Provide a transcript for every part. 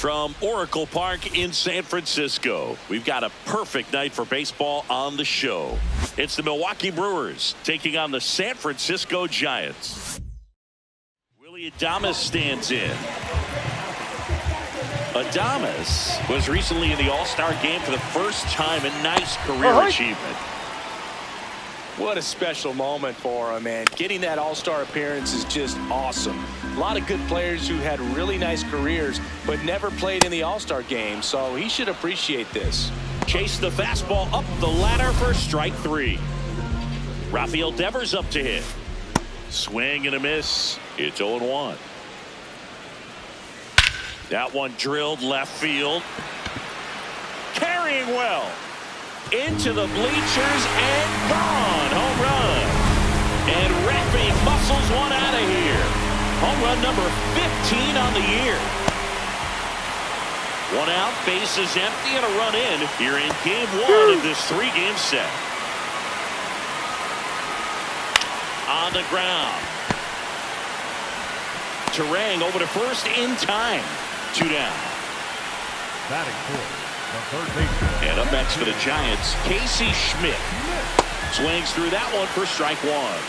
From Oracle Park in San Francisco, we've got a perfect night for baseball on the show. It's the Milwaukee Brewers taking on the San Francisco Giants. Willie Adames stands in. Adames was recently in the All-Star game for the first time, a nice career achievement. What a special moment for him, man. Getting that All-Star appearance is just awesome. A lot of good players who had really nice careers but never played in the All-Star game, so he should appreciate this. Chase the fastball up the ladder for strike three. Rafael Devers up to hit. Swing and a miss. It's 0-1. That one drilled left field. Carrying well. Into the bleachers and gone. Home run. And Raffy muscles one out of here. Home run number 15 on the year. One out, bases empty, and a run in here in game one of this three-game set. On the ground. Terang over to first in time. 2 down. Batting fourth, the third baseman. And up next for the Giants, Casey Schmidt. Swings through that one for strike one.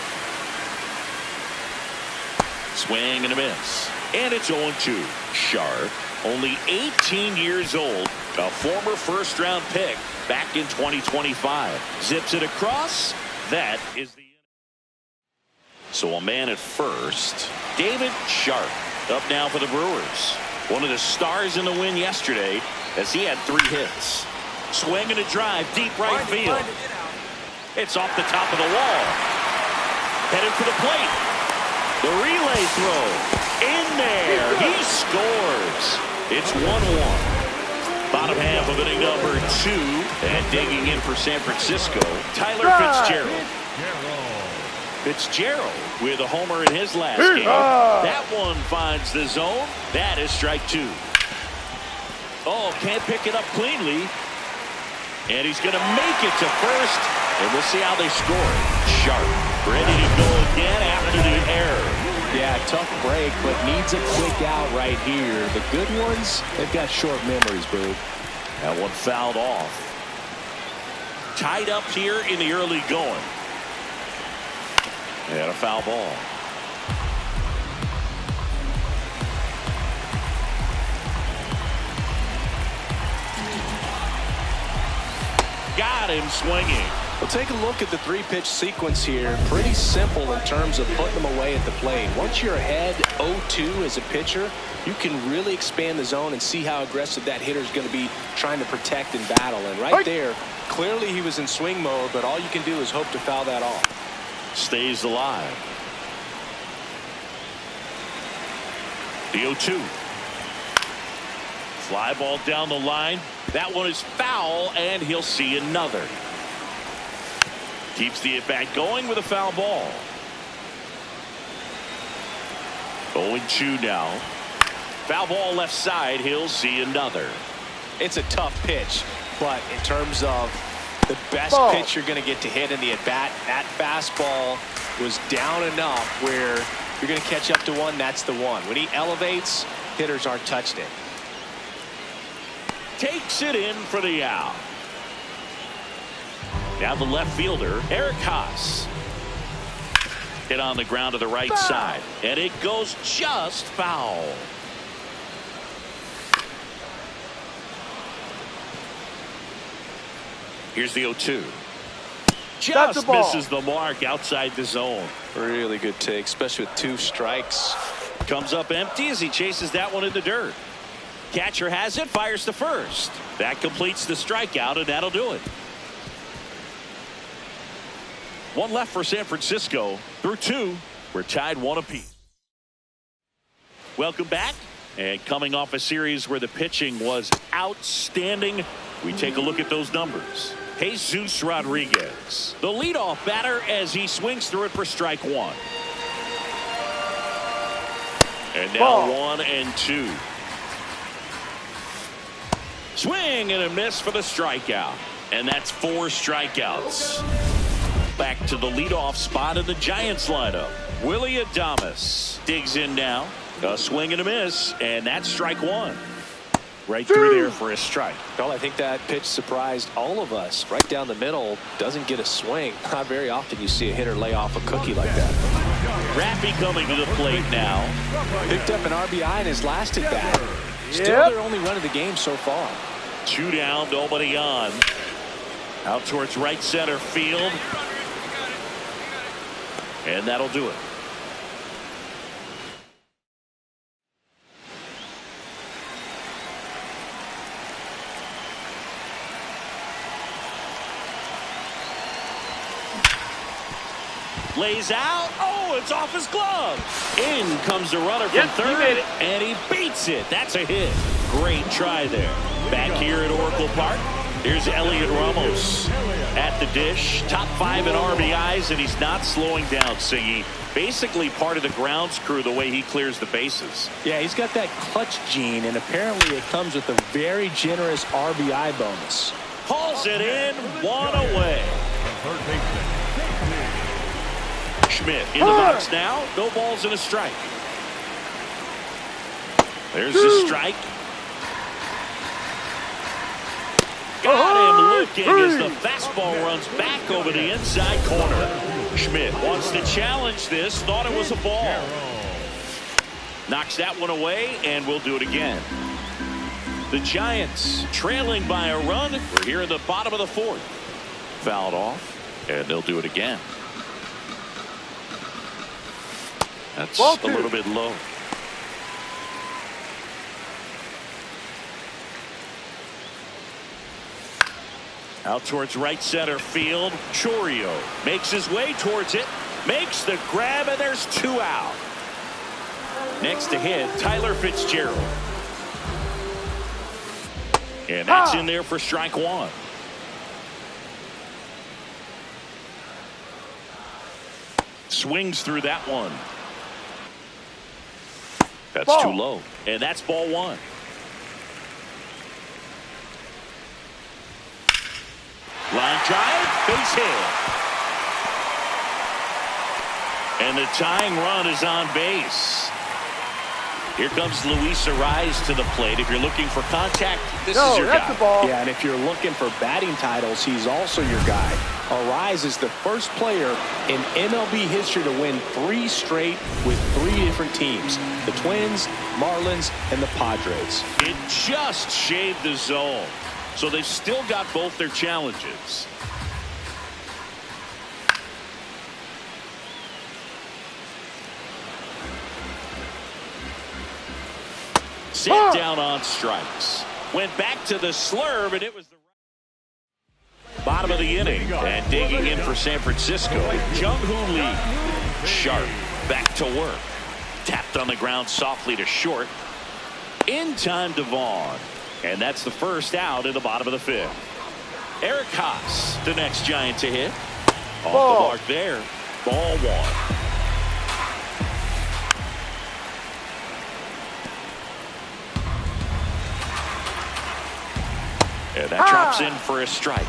Swing and a miss. And it's 0-2. Sharp, only 18 years old, a former first-round pick back in 2025. Zips it across. That is the... So a man at first. David Sharp up now for the Brewers. One of the stars in the win yesterday as he had 3 hits. Swing and a drive deep right field. It's off the top of the wall. Headed for the plate. The relay throw. In there. He scores. It's 1-1. Bottom half of inning number 2. And digging in for San Francisco, Tyler Fitzgerald. Fitzgerald with a homer in his last game. That one finds the zone. That is strike 2. Oh, can't pick it up cleanly. And he's going to make it to first. And we'll see how they score. Sharp ready to go again after the error. Yeah, tough break, but needs a quick out right here. The good ones, they've got short memories, boo. That one fouled off. Tied up here in the early going. And a foul ball. Got him swinging. Well, take a look at the 3-pitch sequence here. Pretty simple in terms of putting them away at the plate. Once you're ahead 0-2 as a pitcher, you can really expand the zone and see how aggressive that hitter is going to be trying to protect and battle. And right there, clearly he was in swing mode, but all you can do is hope to foul that off. Stays alive. The 0-2. Fly ball down the line. That one is foul, and he'll see another. Keeps the at-bat going with a foul ball. 0-2 now. Foul ball left side. He'll see another. It's a tough pitch, but in terms of the best pitch you're going to get to hit in the at-bat, that fastball was down enough where you're going to catch up to one. That's the one. When he elevates, hitters aren't touched it. Takes it in for the out. Now the left fielder, Eric Haas. Hit on the ground to the right side. And it goes just foul. Here's the 0-2. Just misses the mark outside the zone. Really good take, especially with 2 strikes. Comes up empty as he chases that one in the dirt. Catcher has it, fires to first. That completes the strikeout, and that'll do it. 1 left for San Francisco. Through 2, we're tied 1 apiece. Welcome back. And coming off a series where the pitching was outstanding, we take a look at those numbers. Jesus Rodriguez, the leadoff batter, as he swings through it for strike 1. And now 1-2. Swing and a miss for the strikeout. And that's 4 strikeouts. Back to the leadoff spot in the Giants lineup. Willie Adames digs in now. A swing and a miss, and that's strike 1. Right through there for a strike. Well, I think that pitch surprised all of us. Right down the middle, doesn't get a swing. Not very often you see a hitter lay off a cookie like that. Rappy coming to the plate now. Picked up an RBI in his last at bat. Still their only run of the game so far. 2 down, nobody on. Out towards right center field. And that'll do it. Lays out. Oh, it's off his glove. In comes the runner from third. He made it. And he beats it. That's a hit. Great try there. Back here at Oracle Park, here's Elliot Ramos at the dish. Top 5 in RBIs, and he's not slowing down, Siggy. Basically part of the grounds crew the way he clears the bases. Yeah, he's got that clutch gene, and apparently it comes with a very generous RBI bonus. Hauls it in, 1 away. Third baseman. Schmidt in the box now. No balls and a strike. There's the strike. Got him looking as the fastball runs back over the inside corner. Schmidt wants to challenge this. Thought it was a ball. Knocks that one away, and we'll do it again. The Giants trailing by a run. We're here in the bottom of the 4th. Fouled off, and they'll do it again. That's a little bit low. Out towards right center field. Chorio makes his way towards it. Makes the grab, and there's 2 out. Next to hit, Tyler Fitzgerald. And that's in there for strike 1. Swings through that one. That's too low. And that's ball 1. Line drive, base hit. And the tying run is on base. Here comes Luis Ariz to the plate. If you're looking for contact, this is your guy. Yeah, and if you're looking for batting titles, he's also your guy. Ariz is the first player in MLB history to win 3 straight with 3 different teams. The Twins, Marlins, and the Padres. It just shaved the zone. So they've still got both their challenges. Set down on strikes. Went back to the slurve, and it was the bottom of the inning. And digging in for San Francisco, Jung-Hoo Lee. Sharp back to work. Tapped on the ground softly to short. In time to Vaughn. And that's the first out in the bottom of the 5th. Eric Haas, the next Giant to hit. Off the mark there. Ball 1. And that drops in for a strike.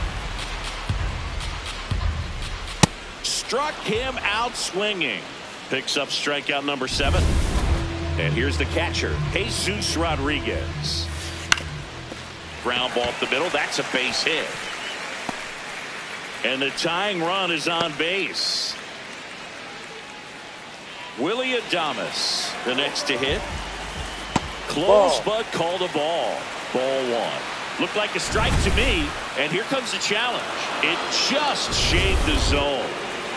Struck him out swinging. Picks up strikeout number 7. And here's the catcher, Jesus Rodriguez. Ground ball up the middle. That's a base hit. And the tying run is on base. Willie Adames, the next to hit. Close, but called a ball. Ball 1. Looked like a strike to me, and here comes the challenge. It just shaved the zone.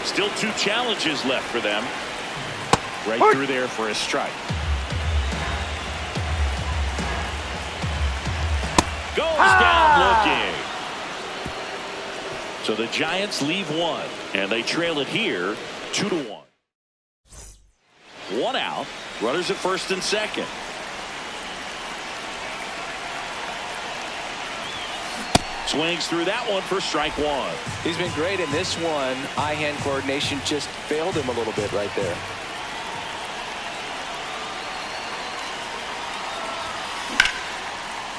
Still 2 challenges left for them. Right through there for a strike. Goes down looking. So the Giants leave 1, and they trail it here 2-1. 1 out. Runners at first and second. Swings through that one for strike 1. He's been great in this one. Eye-hand coordination just failed him a little bit right there.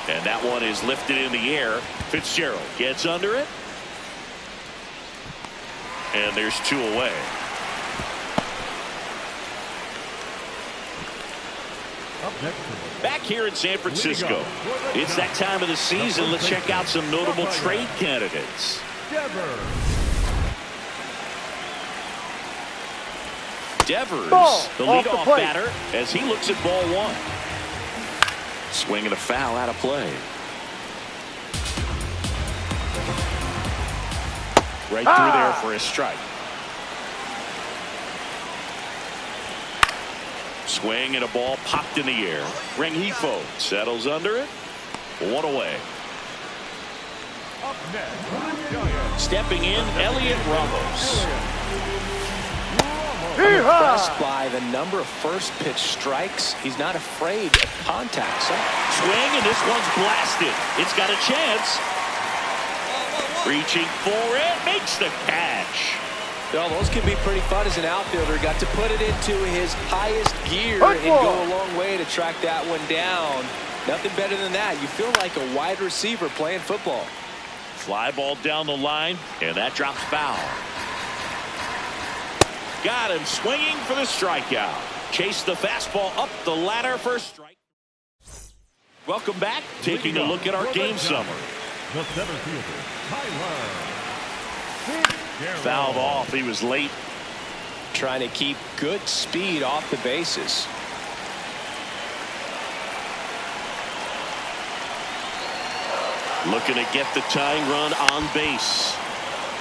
And that one is lifted in the air. Fitzgerald gets under it. And there's 2 away. Up next for Back here in San Francisco, it's that time of the season. Let's check out some notable trade candidates. Devers, the leadoff batter, as he looks at ball one. Swinging a foul out of play. Right through there for a strike. Swing and a ball popped in the air. Rengifo settles under it. One away. Up next, Stepping in, Elliot Ramos. I'm impressed by the number of first pitch strikes. He's not afraid of contact. Swing, and this one's blasted. It's got a chance. Reaching for it, makes the catch. Well, those can be pretty fun as an outfielder. Got to put it into his highest gear and go a long way to track that one down. Nothing better than that. You feel like a wide receiver playing football. Fly ball down the line, and that drops foul. Got him swinging for the strikeout. Chase the fastball up the ladder for a strike. Welcome back. Taking a look at our game summary. the center fielder, Tyler. Fouled off. He was late. Trying to keep good speed off the bases. Looking to get the tying run on base.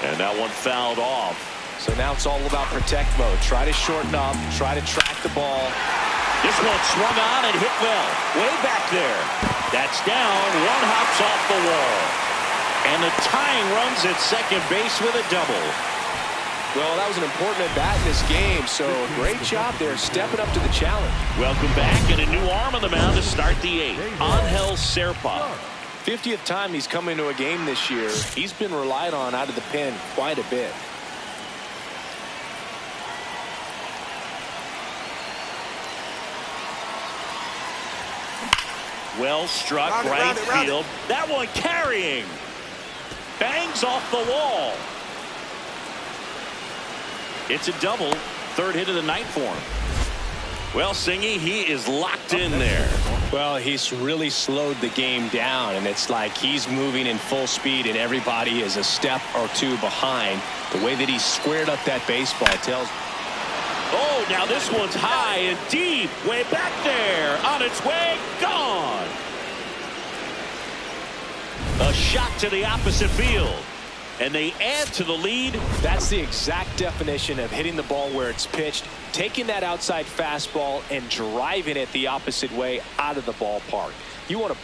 And that one fouled off. So now it's all about protect mode. Try to shorten up. Try to track the ball. This one swung on and hit well. Way back there. That's down. One hops off the wall. And the tying runs at second base with a double. Well, that was an important at-bat in this game, so great job there stepping up to the challenge. Welcome back, and a new arm on the mound to start the eighth. Angel Serpa. 50th time he's come into a game this year. He's been relied on out of the pen quite a bit. Well struck, right field. That one carrying. Bangs off the wall. It's a double. Third hit of the night for him. Well, Singy, he is locked in there. Well, he's really slowed the game down, and it's like he's moving in full speed, and everybody is a step or two behind. The way that he squared up that baseball tells. Oh, now this one's high and deep. Way back there. On its way. Gone. A shot to the opposite field. And they add to the lead. That's the exact definition of hitting the ball where it's pitched, taking that outside fastball and driving it the opposite way out of the ballpark. You want to